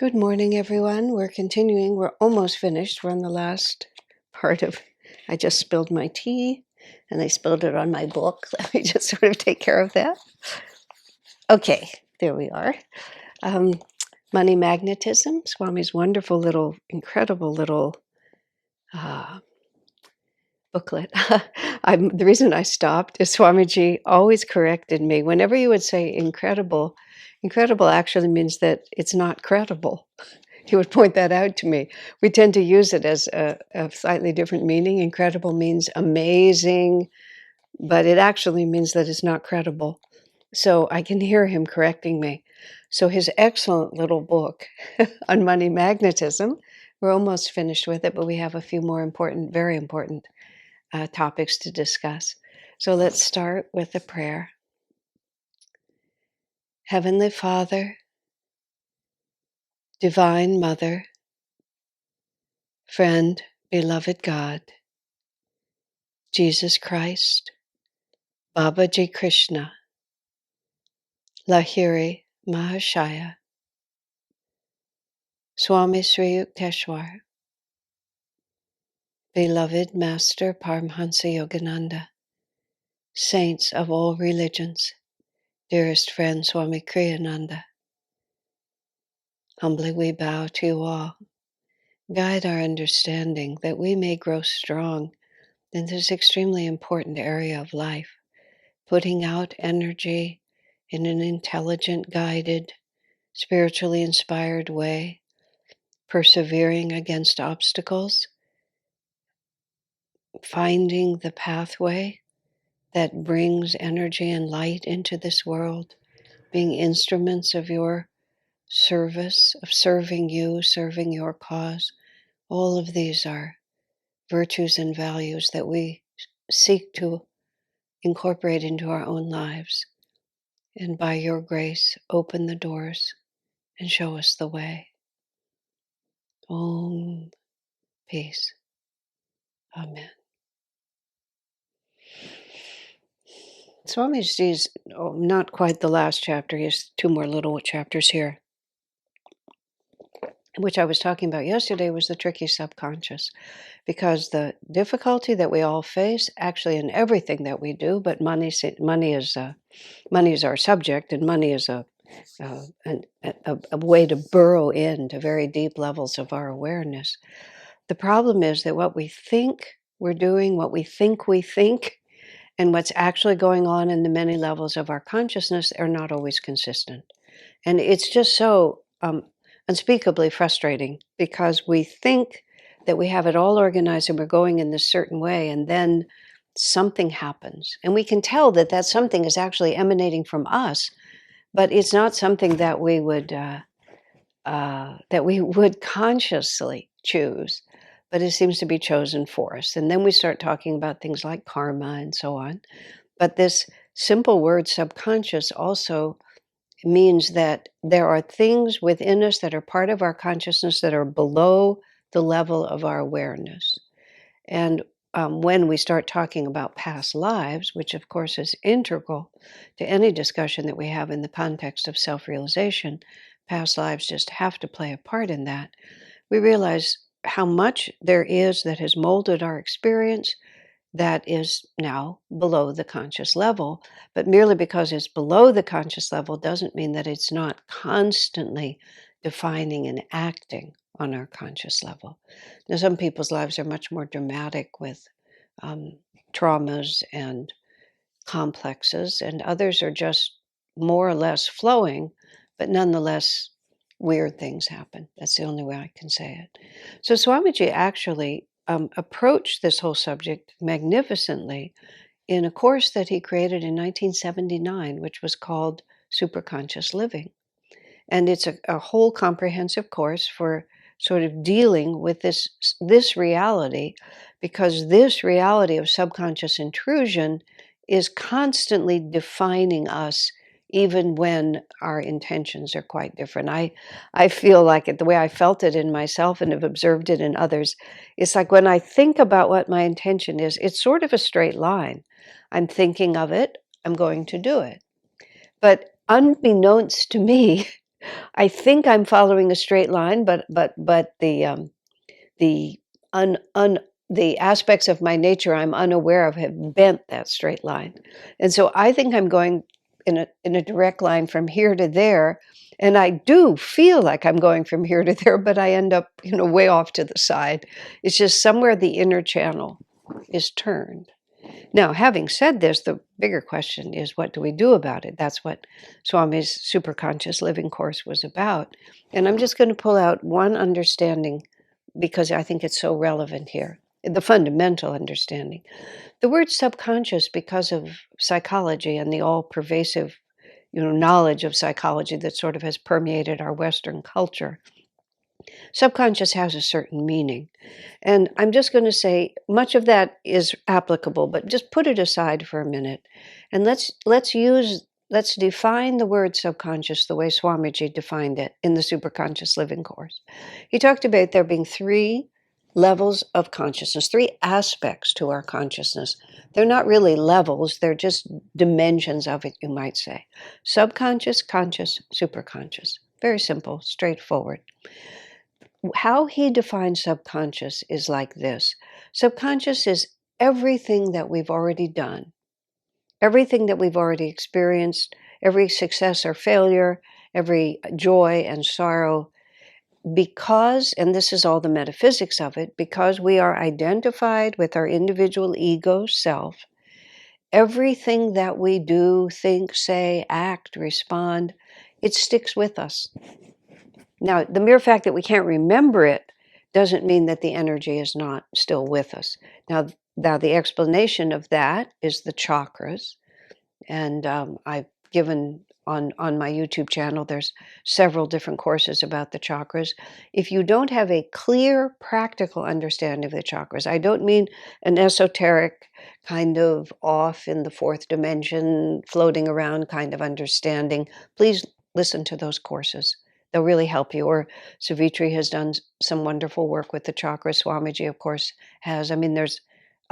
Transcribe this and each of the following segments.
Good morning, everyone. We're continuing. We're almost finished. We're on the last part of, I just spilled my tea and I spilled it on my book. Let me just sort of take care of that. Okay, there we are. Money Magnetism, Swami's wonderful little, incredible little booklet. The reason I stopped is Swamiji always corrected me. Whenever you would say incredible, incredible actually means that it's not credible. He would point that out to me. We tend to use it as a slightly different meaning. Incredible means amazing, but it actually means that it's not credible. So I can hear him correcting me. So his excellent little book on money magnetism, we're almost finished with it, but we have a few more important, very important topics to discuss. So let's start with a prayer. Heavenly Father, Divine Mother, Friend, Beloved God, Jesus Christ, Babaji Krishna, Lahiri Mahashaya, Swami Sri Yukteswar, Beloved Master Paramhansa Yogananda, Saints of all religions, dearest friend Swami Kriyananda, humbly we bow to you all. Guide our understanding that we may grow strong in this extremely important area of life, putting out energy in an intelligent, guided, spiritually inspired way, persevering against obstacles, finding the pathway that brings energy and light into this world, being instruments of your service, of serving you, serving your cause. All of these are virtues and values that we seek to incorporate into our own lives. And by your grace, open the doors and show us the way. Om, peace. Amen. Swamiji's not quite the last chapter. He has two more little chapters here, which I was talking about yesterday, was the tricky subconscious, because the difficulty that we all face, actually in everything that we do, but money is our subject, and money is a way to burrow into very deep levels of our awareness. The problem is that what we think we're doing, what we think, and what's actually going on in the many levels of our consciousness are not always consistent. And it's just so unspeakably frustrating, because we think that we have it all organized and we're going in this certain way, and then something happens. And we can tell that that something is actually emanating from us, but it's not something that we would consciously choose, but it seems to be chosen for us. And then we start talking about things like karma and so on. But this simple word subconscious also means that there are things within us that are part of our consciousness that are below the level of our awareness. And when we start talking about past lives, which of course is integral to any discussion that we have in the context of self-realization, past lives just have to play a part in that. We realize how much there is that has molded our experience that is now below the conscious level. But merely because it's below the conscious level doesn't mean that it's not constantly defining and acting on our conscious level. Now, some people's lives are much more dramatic with traumas and complexes, and others are just more or less flowing, but nonetheless, weird things happen. That's the only way I can say it. So Swamiji actually approached this whole subject magnificently in a course that he created in 1979, which was called Superconscious Living. And it's a whole comprehensive course for sort of dealing with this reality, because this reality of subconscious intrusion is constantly defining us, even when our intentions are quite different. I feel like it, the way I felt it in myself and have observed it in others, it's like when I think about what my intention is, it's sort of a straight line. I'm thinking of it, I'm going to do it. But unbeknownst to me, I think I'm following a straight line, but the un un the aspects of my nature I'm unaware of have bent that straight line. And so I think I'm going in a direct line from here to there, and I do feel like I'm going from here to there, but I end up, way off to the side. It's just somewhere the inner channel is turned. Now, having said this, the bigger question is, what do we do about it? That's what Swami's Superconscious Living course was about. And I'm just going to pull out one understanding because I think it's so relevant here, the fundamental understanding. The word subconscious, because of psychology and the all-pervasive, knowledge of psychology that sort of has permeated our Western culture, subconscious has a certain meaning. And I'm just going to say much of that is applicable, but just put it aside for a minute. And let's define the word subconscious the way Swamiji defined it in the Superconscious Living course. He talked about there being three levels of consciousness, three aspects to our consciousness. They're not really levels, they're just dimensions of it, you might say. Subconscious, conscious, superconscious. Very simple, straightforward. How he defines subconscious is like this. Subconscious is everything that we've already done, everything that we've already experienced, every success or failure, every joy and sorrow, because, and this is all the metaphysics of it, because we are identified with our individual ego self, everything that we do, think, say, act, respond, it sticks with us. Now, the mere fact that we can't remember it doesn't mean that the energy is not still with us. Now the explanation of that is the chakras, and I've given on my YouTube channel. There's several different courses about the chakras. If you don't have a clear, practical understanding of the chakras, I don't mean an esoteric kind of off in the fourth dimension, floating around kind of understanding. Please listen to those courses. They'll really help you. Or Savitri has done some wonderful work with the chakras. Swamiji, of course, has. I mean, there's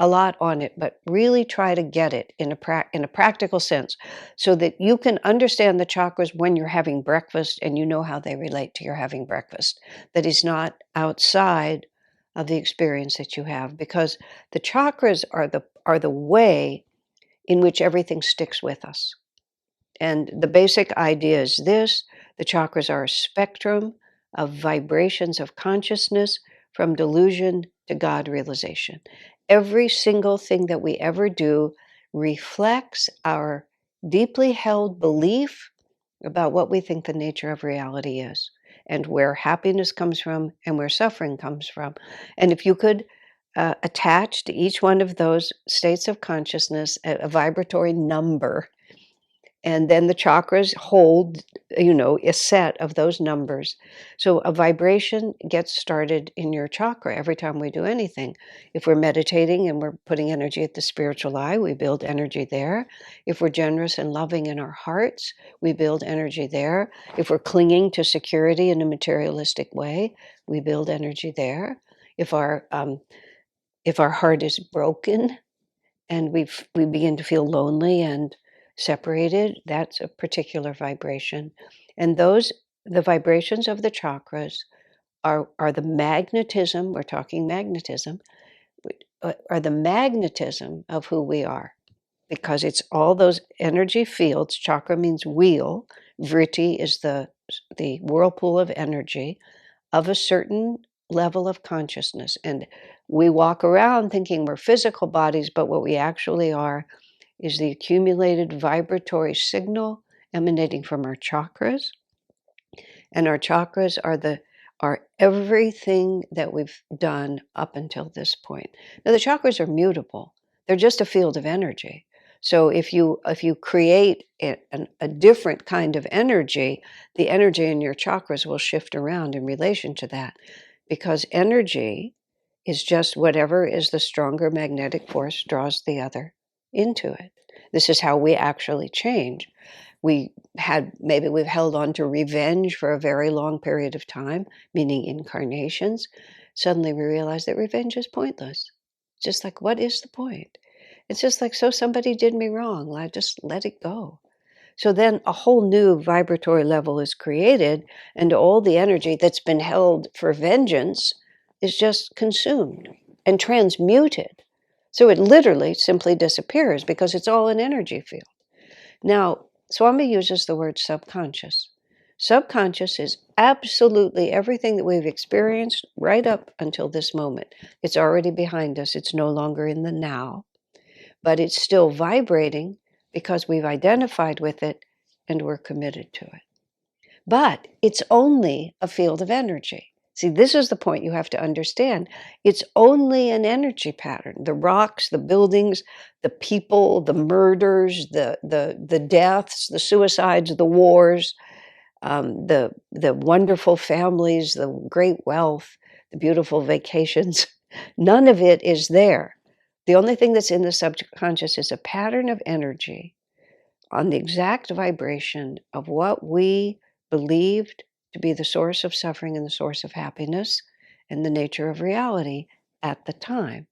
a lot on it, but really try to get it in a practical sense so that you can understand the chakras when you're having breakfast and you know how they relate to your having breakfast. That is not outside of the experience that you have, because the chakras are the way in which everything sticks with us. And the basic idea is this: the chakras are a spectrum of vibrations of consciousness from delusion to God realization. Every single thing that we ever do reflects our deeply held belief about what we think the nature of reality is, and where happiness comes from and where suffering comes from. And if you could attach to each one of those states of consciousness a vibratory number, and then the chakras hold, a set of those numbers. So a vibration gets started in your chakra every time we do anything. If we're meditating and we're putting energy at the spiritual eye, we build energy there. If we're generous and loving in our hearts, we build energy there. If we're clinging to security in a materialistic way, we build energy there. If our heart is broken and we begin to feel lonely and separated, that's a particular vibration. And the vibrations of the chakras are the magnetism, we're talking magnetism, are the magnetism of who we are, because it's all those energy fields. Chakra means wheel, vritti is the whirlpool of energy of a certain level of consciousness. And we walk around thinking we're physical bodies, but what we actually are is the accumulated vibratory signal emanating from our chakras. And our chakras are everything that we've done up until this point. Now the chakras are mutable. They're just a field of energy. So if you create a different kind of energy, the energy in your chakras will shift around in relation to that, because energy is just whatever is the stronger magnetic force draws the other into it. This is how we actually change. We've held on to revenge for a very long period of time, meaning incarnations. Suddenly we realize that revenge is pointless. Just like, what is the point? It's just like, so somebody did me wrong, I just let it go. So then a whole new vibratory level is created, and all the energy that's been held for vengeance is just consumed and transmuted. So it literally simply disappears because it's all an energy field. Now, Swami uses the word subconscious. Subconscious is absolutely everything that we've experienced right up until this moment. It's already behind us. It's no longer in the now, but it's still vibrating because we've identified with it and we're committed to it. But it's only a field of energy. See, this is the point you have to understand. It's only an energy pattern. The rocks, the buildings, the people, the murders, the deaths, the suicides, the wars, the wonderful families, the great wealth, the beautiful vacations. None of it is there. The only thing that's in the subconscious is a pattern of energy on the exact vibration of what we believed to be the source of suffering and the source of happiness and the nature of reality at the time.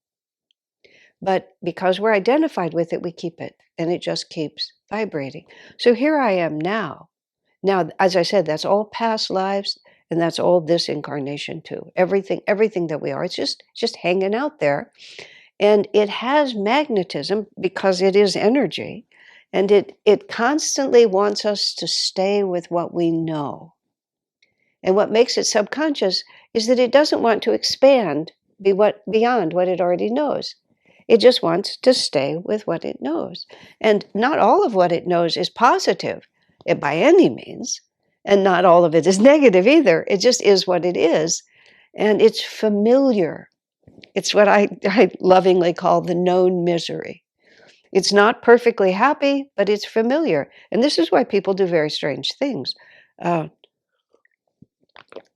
But because we're identified with it, we keep it, and it just keeps vibrating. So here I am now. Now, as I said, that's all past lives, and that's all this incarnation too. Everything that we are, it's just hanging out there. And it has magnetism because it is energy. And it constantly wants us to stay with what we know. And what makes it subconscious is that it doesn't want to expand beyond what it already knows. It just wants to stay with what it knows. And not all of what it knows is positive by any means. And not all of it is negative either. It just is what it is. And it's familiar. It's what I lovingly call the known misery. It's not perfectly happy, but it's familiar. And this is why people do very strange things.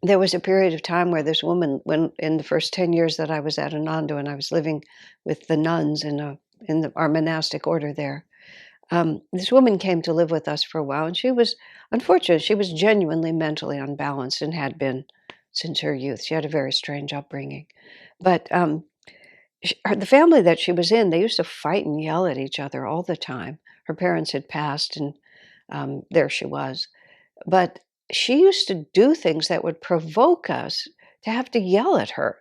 There was a period of time where this woman, when in the first 10 years that I was at Ananda, and I was living with the nuns in our monastic order there, this woman came to live with us for a while, and she was, unfortunate, she was genuinely mentally unbalanced and had been since her youth. She had a very strange upbringing. But the family that she was in, they used to fight and yell at each other all the time. Her parents had passed, and there she was. But she used to do things that would provoke us to have to yell at her.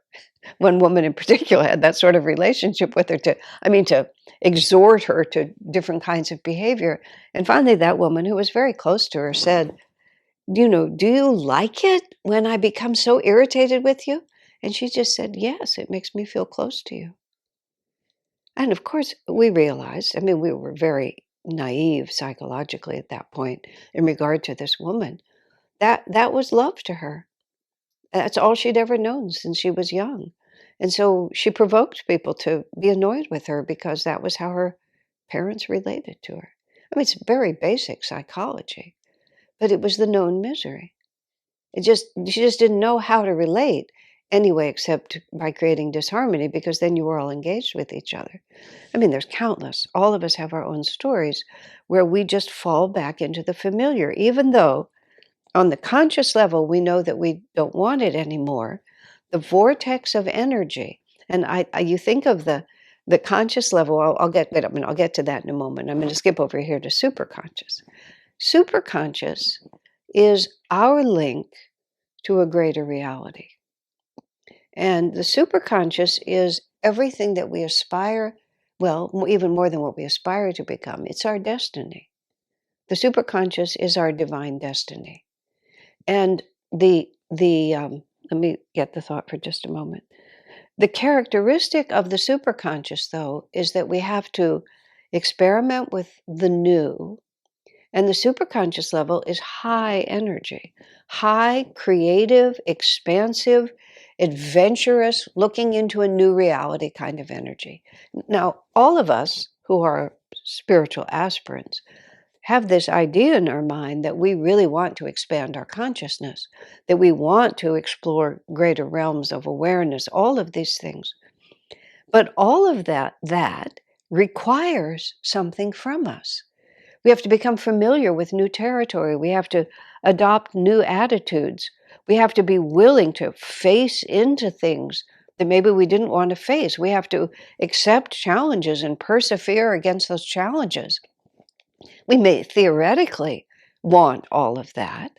One woman in particular had that sort of relationship with her to exhort her to different kinds of behavior. And finally, that woman, who was very close to her, said, do you like it when I become so irritated with you? And she just said, yes, it makes me feel close to you. And of course, we realized, we were very naive psychologically at that point in regard to this woman, that was love to her. That's all she'd ever known since she was young. And so she provoked people to be annoyed with her because that was how her parents related to her. It's very basic psychology, but it was the known misery. She just didn't know how to relate anyway, except by creating disharmony, because then you were all engaged with each other. There's countless. All of us have our own stories where we just fall back into the familiar, even though on the conscious level, we know that we don't want it anymore. The vortex of energy, and you think of the conscious level. I'll get to that in a moment. I'm going to skip over here to superconscious. Superconscious is our link to a greater reality, and the superconscious is everything that we aspire. Well, even more than what we aspire to become. It's our destiny. The superconscious is our divine destiny. And let me get the thought for just a moment. The characteristic of the superconscious, though, is that we have to experiment with the new. And the superconscious level is high energy, high, creative, expansive, adventurous, looking into a new reality kind of energy. Now, all of us who are spiritual aspirants have this idea in our mind that we really want to expand our consciousness, that we want to explore greater realms of awareness, all of these things. But all of that requires something from us. We have to become familiar with new territory. We have to adopt new attitudes. We have to be willing to face into things that maybe we didn't want to face. We have to accept challenges and persevere against those challenges. We may theoretically want all of that,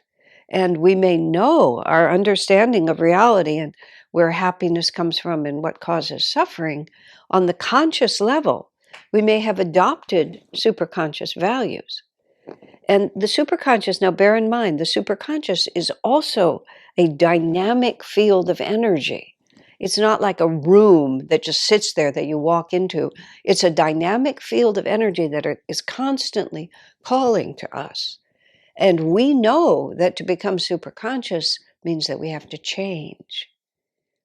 and we may know our understanding of reality and where happiness comes from and what causes suffering. On the conscious level, we may have adopted superconscious values. And the superconscious, now bear in mind, the superconscious is also a dynamic field of energy. It's not like a room that just sits there that you walk into. It's a dynamic field of energy that is constantly calling to us. And we know that to become superconscious means that we have to change.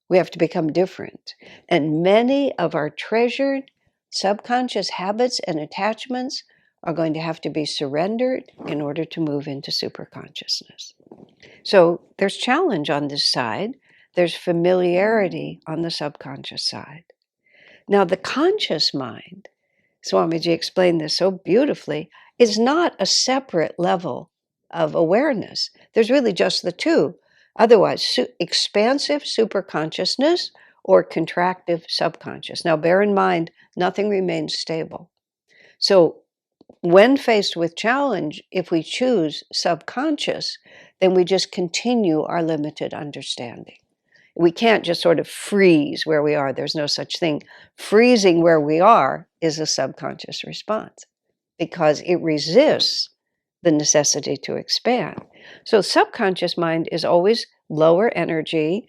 We have to become different. And many of our treasured subconscious habits and attachments are going to have to be surrendered in order to move into superconsciousness. So there's challenge on this side. There's familiarity on the subconscious side. Now, the conscious mind, Swamiji explained this so beautifully, is not a separate level of awareness. There's really just the two. Otherwise, expansive superconsciousness or contractive subconscious. Now, bear in mind, nothing remains stable. So, when faced with challenge, if we choose subconscious, then we just continue our limited understanding. We can't just sort of freeze where we are. There's no such thing. Freezing where we are is a subconscious response because it resists the necessity to expand. So subconscious mind is always lower energy.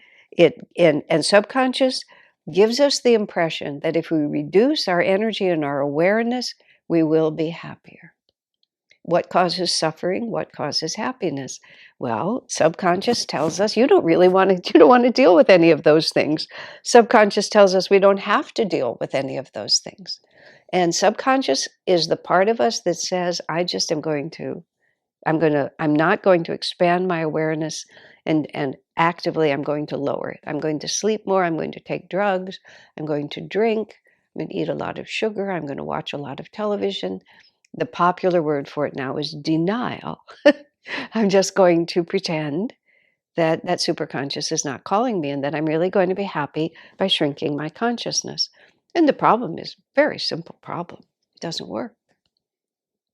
And subconscious gives us the impression that if we reduce our energy and our awareness, we will be happier. What causes suffering? What causes happiness? Well, subconscious tells us you don't want to deal with any of those things. Subconscious tells us we don't have to deal with any of those things. And subconscious is the part of us that says, I'm not going to expand my awareness and actively I'm going to lower it. I'm going to sleep more, I'm going to take drugs, I'm going to drink, I'm going to eat a lot of sugar, I'm going to watch a lot of television. The popular word for it now is denial. I'm just going to pretend that that superconscious is not calling me and that I'm really going to be happy by shrinking my consciousness. And the problem is a very simple problem. It doesn't work.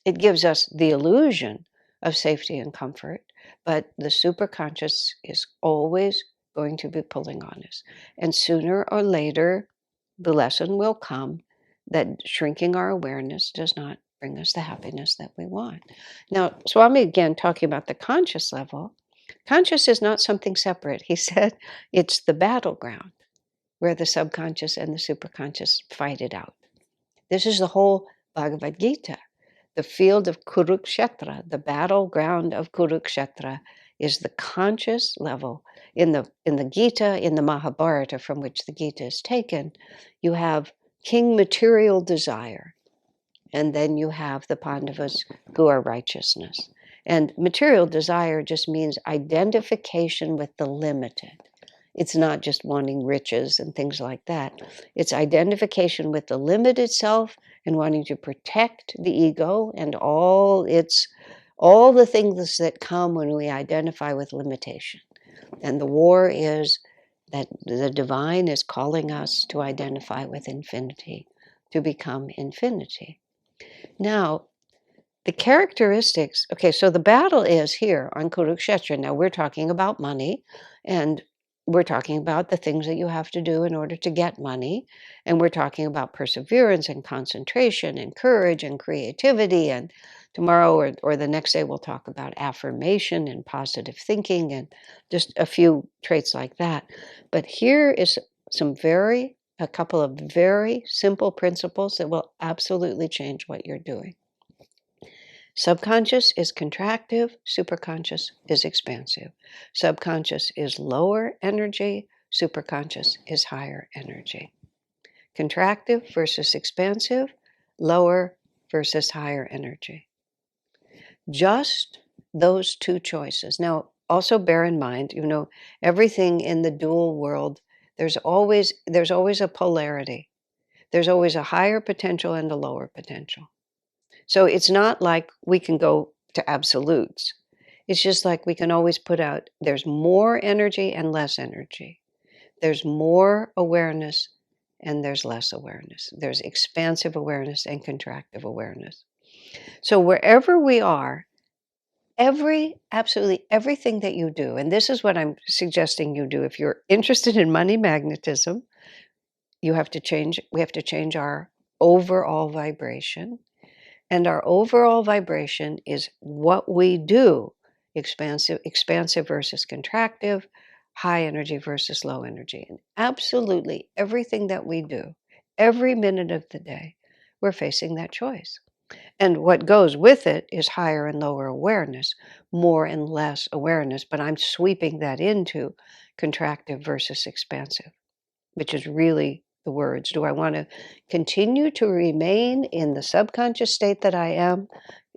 It gives us the illusion of safety and comfort, but the superconscious is always going to be pulling on us. And sooner or later, the lesson will come that shrinking our awareness does not bring us the happiness that we want. Now, Swami again talking about the conscious level. Conscious is not something separate. He said it's the battleground where the subconscious and the superconscious fight it out. This is the whole Bhagavad Gita. The field of Kurukshetra, the battleground of Kurukshetra, is the conscious level. In the Gita, in the Mahabharata, from which the Gita is taken, you have King Material Desire, and then you have the Pandavas who are righteousness. And material desire just means identification with the limited. It's not just wanting riches and things like that. It's identification with the limited self and wanting to protect the ego and all the things that come when we identify with limitation. And the war is that the divine is calling us to identify with infinity, to become infinity. Now, the characteristics, okay, so the battle is here on Kurukshetra. Now we're talking about money, and we're talking about the things that you have to do in order to get money, and we're talking about perseverance and concentration and courage and creativity, and tomorrow or the next day we'll talk about affirmation and positive thinking and just a few traits like that. But here is a couple of very simple principles that will absolutely change what you're doing. Subconscious is contractive, superconscious is expansive. Subconscious is lower energy, superconscious is higher energy. Contractive versus expansive, lower versus higher energy. Just those two choices. Now, also bear in mind, everything in the dual world, there's always a polarity. There's always a higher potential and a lower potential. So it's not like we can go to absolutes. It's just like we can always put out, there's more energy and less energy. There's more awareness and there's less awareness. There's expansive awareness and contractive awareness. So wherever we are, absolutely everything that you do, and this is what I'm suggesting you do if you're interested in money magnetism, we have to change our overall vibration. And our overall vibration is what we do, expansive versus contractive, high energy versus low energy. And absolutely everything that we do, every minute of the day, we're facing that choice. And what goes with it is higher and lower awareness, more and less awareness, but I'm sweeping that into contractive versus expansive, which is really the words. Do I want to continue to remain in the subconscious state that I am,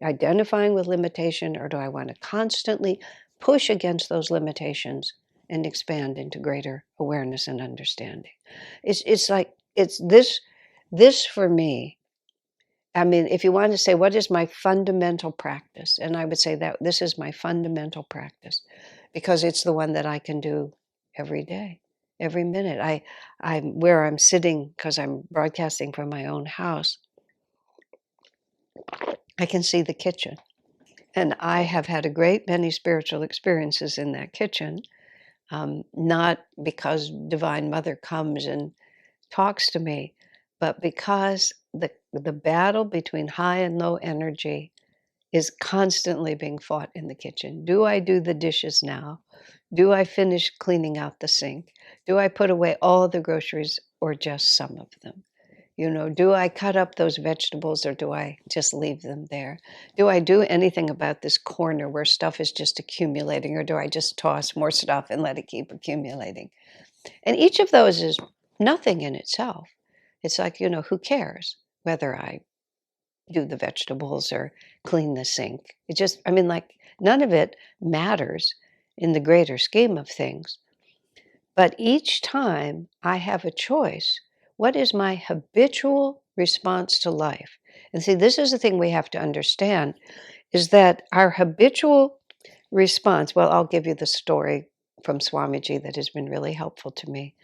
identifying with limitation, or do I want to constantly push against those limitations and expand into greater awareness and understanding? It's like it's this for me. I mean, if you want to say, what is my fundamental practice? And I would say that this is my fundamental practice because it's the one that I can do every day, every minute. I'm where I'm sitting because I'm broadcasting from my own house. I can see the kitchen. And I have had a great many spiritual experiences in that kitchen, not because Divine Mother comes and talks to me, but because the battle between high and low energy is constantly being fought in the kitchen. Do I do the dishes now? Do I finish cleaning out the sink? Do I put away all the groceries or just some of them? Do I cut up those vegetables or do I just leave them there? Do I do anything about this corner where stuff is just accumulating or do I just toss more stuff and let it keep accumulating? And each of those is nothing in itself. It's like, who cares whether I do the vegetables or clean the sink? It just, like, none of it matters in the greater scheme of things. But each time I have a choice, what is my habitual response to life? And see, this is the thing we have to understand is that our habitual response, well, I'll give you the story from Swamiji that has been really helpful to me.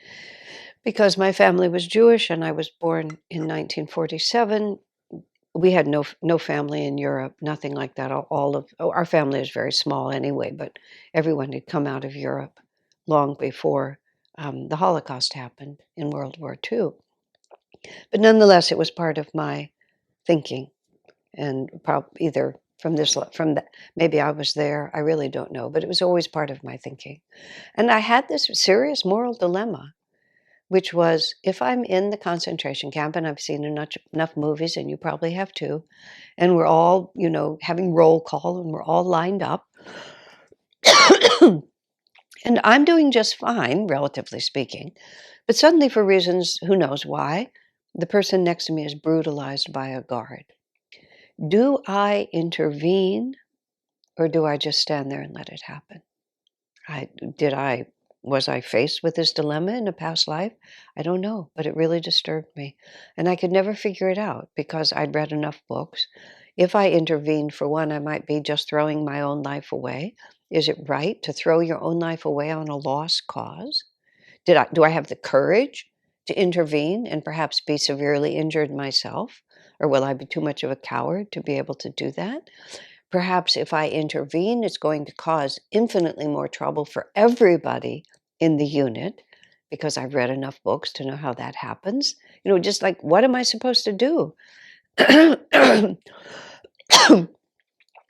Because my family was Jewish and I was born in 1947. We had no family in Europe, nothing like that. Our family is very small anyway, but everyone had come out of Europe long before the Holocaust happened in World War II. But nonetheless, it was part of my thinking, and either from that, maybe I was there. I really don't know, but it was always part of my thinking. And I had this serious moral dilemma, which was if I'm in the concentration camp, and I've seen enough movies, and you probably have too, and we're all, having roll call, and we're all lined up, and I'm doing just fine, relatively speaking, but suddenly, for reasons, who knows why, the person next to me is brutalized by a guard. Do I intervene, or do I just stand there and let it happen? Was I faced with this dilemma in a past life? I don't know, but it really disturbed me. And I could never figure it out because I'd read enough books. If I intervened, for one, I might be just throwing my own life away. Is it right to throw your own life away on a lost cause? Do I have the courage to intervene and perhaps be severely injured myself? Or will I be too much of a coward to be able to do that? Perhaps if I intervene, it's going to cause infinitely more trouble for everybody in the unit because I've read enough books to know how that happens. Just like, what am I supposed to do? And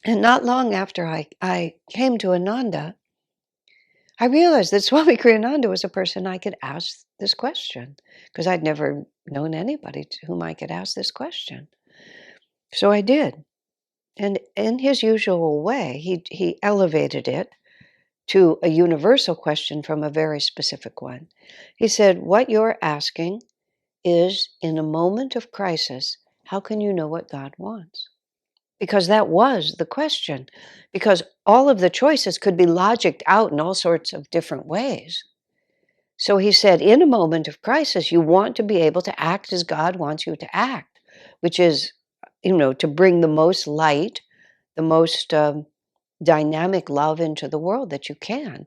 not long after I came to Ananda, I realized that Swami Kriyananda was a person I could ask this question because I'd never known anybody to whom I could ask this question. So I did. And in his usual way, he elevated it to a universal question from a very specific one. He said, what you're asking is, in a moment of crisis, how can you know what God wants? Because that was the question. Because all of the choices could be logicked out in all sorts of different ways. So he said, in a moment of crisis, you want to be able to act as God wants you to act, which is, to bring the most light, the most dynamic love into the world that you can.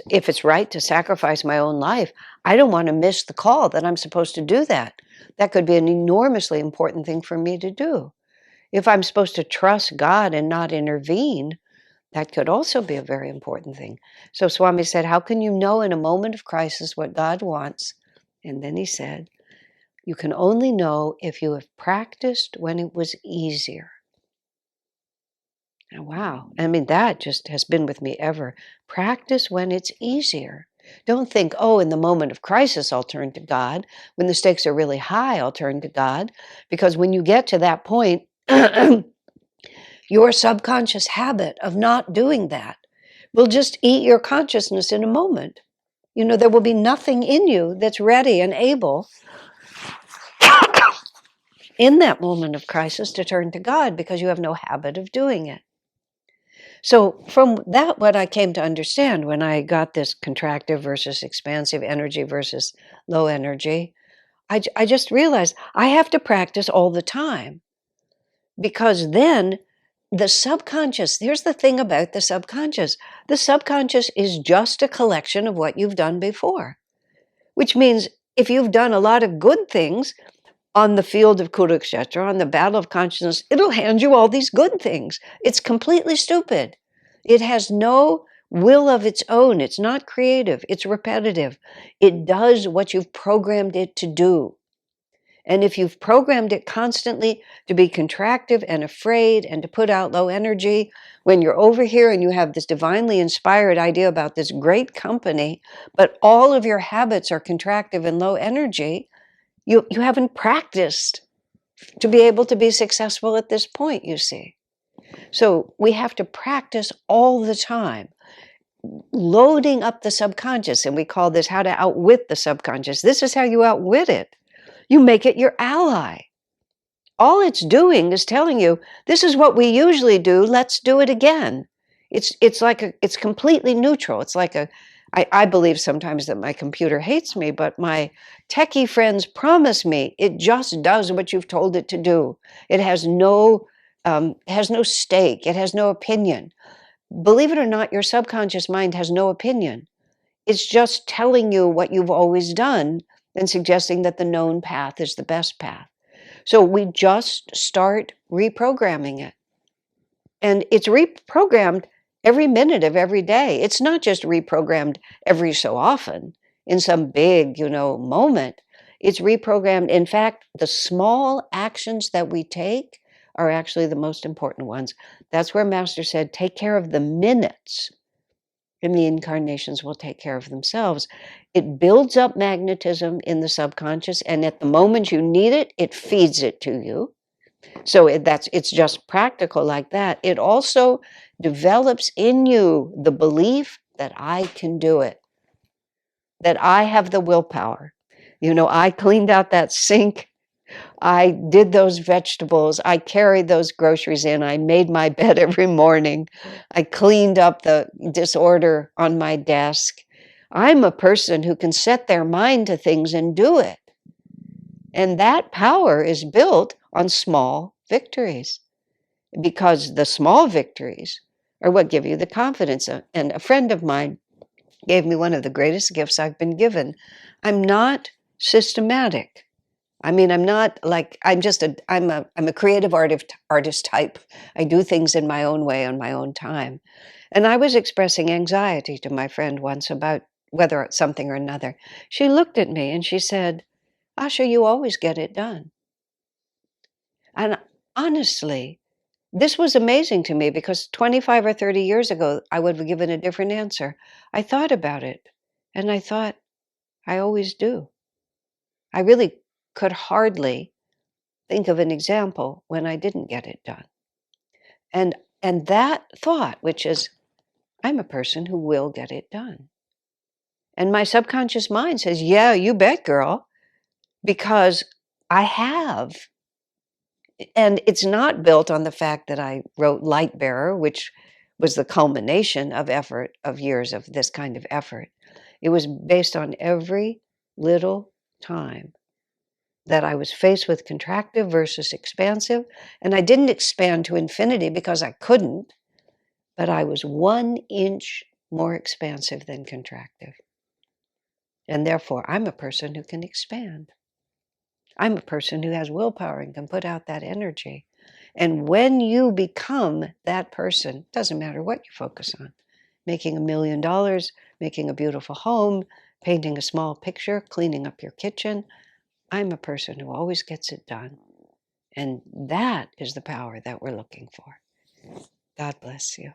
If it's right to sacrifice my own life, I don't want to miss the call that I'm supposed to do that. That could be an enormously important thing for me to do. If I'm supposed to trust God and not intervene, that could also be a very important thing. So Swami said, how can you know in a moment of crisis what God wants? And then he said, you can only know if you have practiced when it was easier. And wow. I mean, that just has been with me ever. Practice when it's easier. Don't think, oh, in the moment of crisis, I'll turn to God. When the stakes are really high, I'll turn to God. Because when you get to that point, your subconscious habit of not doing that will just eat your consciousness in a moment. You know, there will be nothing in you that's ready and able in that moment of crisis to turn to God because you have no habit of doing it. So from that, what I came to understand when I got this contractive versus expansive energy versus low energy, I just realized I have to practice all the time, because then the subconscious, here's the thing about the subconscious is just a collection of what you've done before, which means if you've done a lot of good things on the field of Kurukshetra, on the battle of consciousness, it'll hand you all these good things. It's completely stupid. It has no will of its own. It's not creative. It's repetitive. It does what you've programmed it to do. And if you've programmed it constantly to be contractive and afraid and to put out low energy, when you're over here and you have this divinely inspired idea about this great company, but all of your habits are contractive and low energy, you haven't practiced to be able to be successful at this point, you see. So we have to practice all the time, loading up the subconscious, and we call this how to outwit the subconscious. This is how you outwit it. You make it your ally. All it's doing is telling you, this is what we usually do, let's do it again. It's completely neutral. It's like I believe sometimes that my computer hates me, but my techie friends promise me it just does what you've told it to do. It has no stake. It has no opinion. Believe it or not, your subconscious mind has no opinion. It's just telling you what you've always done and suggesting that the known path is the best path. So we just start reprogramming it. And it's reprogrammed every minute of every day. It's not just reprogrammed every so often in some big, moment. It's reprogrammed. In fact, the small actions that we take are actually the most important ones. That's where Master said, take care of the minutes, and the incarnations will take care of themselves. It builds up magnetism in the subconscious, and at the moment you need it, it feeds it to you. So it's just practical like that. It also develops in you the belief that I can do it, that I have the willpower. I cleaned out that sink. I did those vegetables. I carried those groceries in. I made my bed every morning. I cleaned up the disorder on my desk. I'm a person who can set their mind to things and do it. And that power is built on small victories, because the small victories are what give you the confidence. And a friend of mine gave me one of the greatest gifts I've been given. I'm not systematic. I mean, I'm not like, I'm a creative artist type. I do things in my own way on my own time. And I was expressing anxiety to my friend once about whether it's something or another. She looked at me and she said, Asha, you always get it done. And honestly, this was amazing to me, because 25 or 30 years ago, I would have given a different answer. I thought about it and I thought, I always do. I really could hardly think of an example when I didn't get it done. And that thought, which is, I'm a person who will get it done. And my subconscious mind says, yeah, you bet, girl, because I have. And it's not built on the fact that I wrote Light Bearer, which was the culmination of effort, of years of this kind of effort. It was based on every little time that I was faced with contractive versus expansive. And I didn't expand to infinity because I couldn't, but I was 1 inch more expansive than contractive. And therefore, I'm a person who can expand. I'm a person who has willpower and can put out that energy. And when you become that person, doesn't matter what you focus on, making $1 million, making a beautiful home, painting a small picture, cleaning up your kitchen, I'm a person who always gets it done. And that is the power that we're looking for. God bless you.